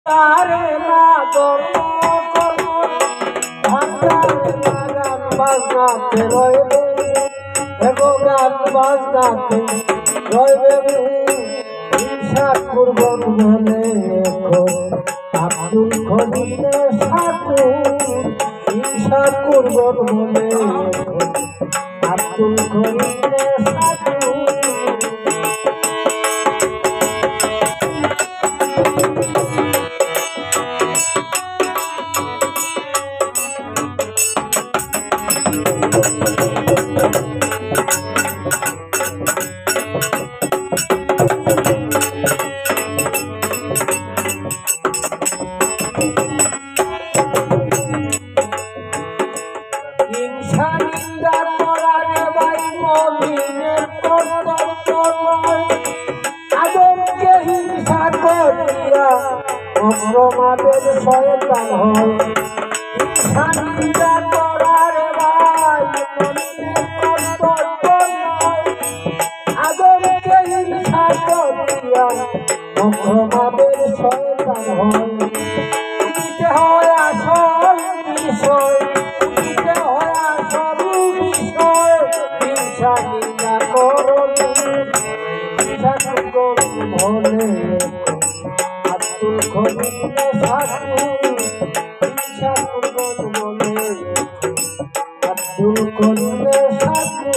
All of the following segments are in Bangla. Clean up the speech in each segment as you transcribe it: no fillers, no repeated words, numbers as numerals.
তারে না ধর্ম কর্ম ভান্ডারে না গান বাজনাতে রইবে এগো গান বাজনাতে রইবে হিংসা কুরবান বলে আব্দুল খলিলে সাধু হিংসা কুরবান বলে আব্দুল খলিলে সাধু হিংসা নিন্দা করারে ভাই মমিনের কর্তব্য নয় আদমকে হিংসা করিয়া অগ্রমাদের শয়তান হয় হিংসা নিন্দা করারে ভাই মমিনের কর্তব্য নয় আদমকে হিংসা করিয়া অগ্রমাদের শয়তান হয় দিতে হয় আসল বিষয় নিন্দা করনি ভোলে আব্দুল খলিলে সাধু হিংসা বলে আব্দুল খলিলে সাধু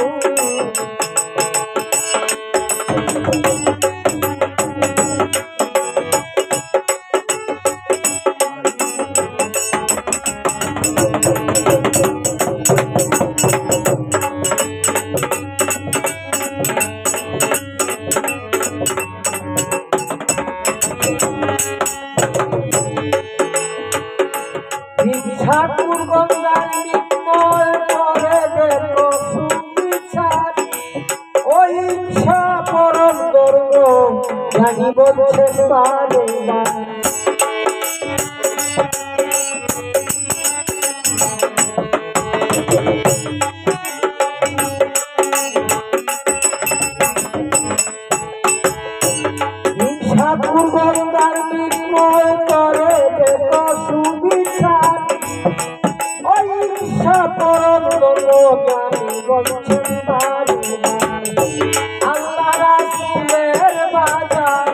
ঠাকুর গঙ্গার নির্মল করে দেখো সুবিচার ওই ইচ্ছা পরম ধর্ম জানি বলছে পারে ঠাকুর গঙ্গার নির্মল করে দেখো সুবিচার পরম জানি বলছেন আল্লাহ রাসূলের বাজার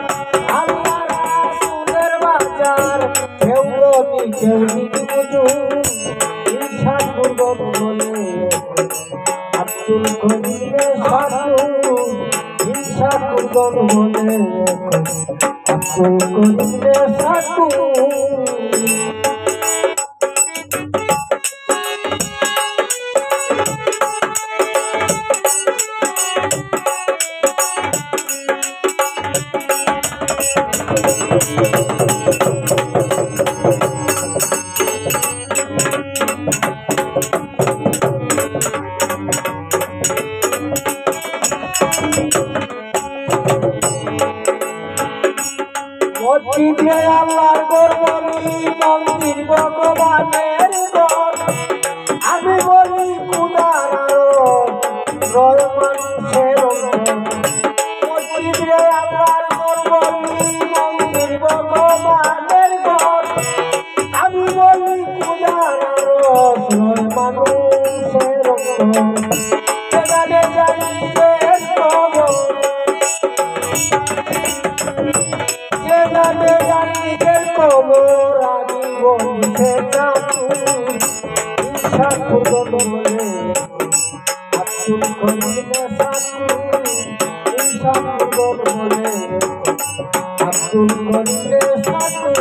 আল্লাহ রাসূলের বাজার কেউ রবি কেউ হুজুর হিংসা কুরবান বলে আব্দুল খলিলে সাধু হিংসা কুরবান বলে আব্দুল খলিলে সাধু মসজিদে আল্লাহর ঘর বলি মন্দির ভগবানের ঘর আমি বলি খোদার রয় মানুষের মসজিদে আল্লাহর ঘর বলি মন্দির ভগবানের ঘর আমি বলি খোদার রয় মানুষের সেখানে জানিতে খবর জানিদের খবর আমি বলছে হিংসা কুরবান বলে আব্দুল খলিলে সাধু হিংসা কুরবান বলে আব্দুল খলিলে সাধু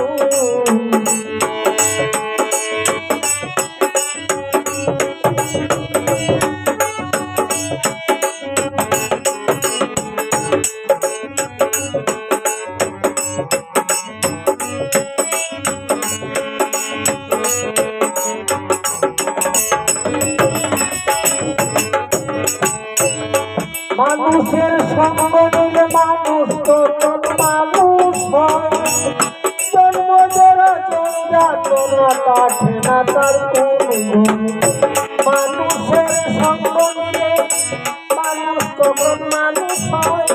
মানুষের সঙ্গ নিলে মানুষ তো মানুষ হয় জন্ম ধরা জঞ্জাতনা কাটে না তার কোন মানুষের সঙ্গ নিলে মানুষ তখন মানুষ হয়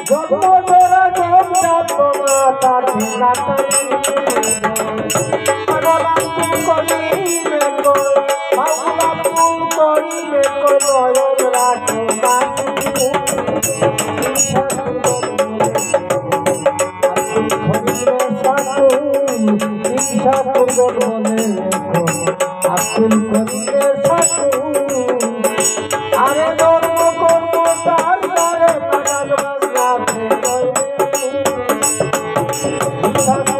জন্ম ধরা জঞ্জাতনা কাটে না তার বলে আকুল করিলে সাধু আরে ধর্ম কর্ম তার দ্বারে বাগান বাজনাতে সাধু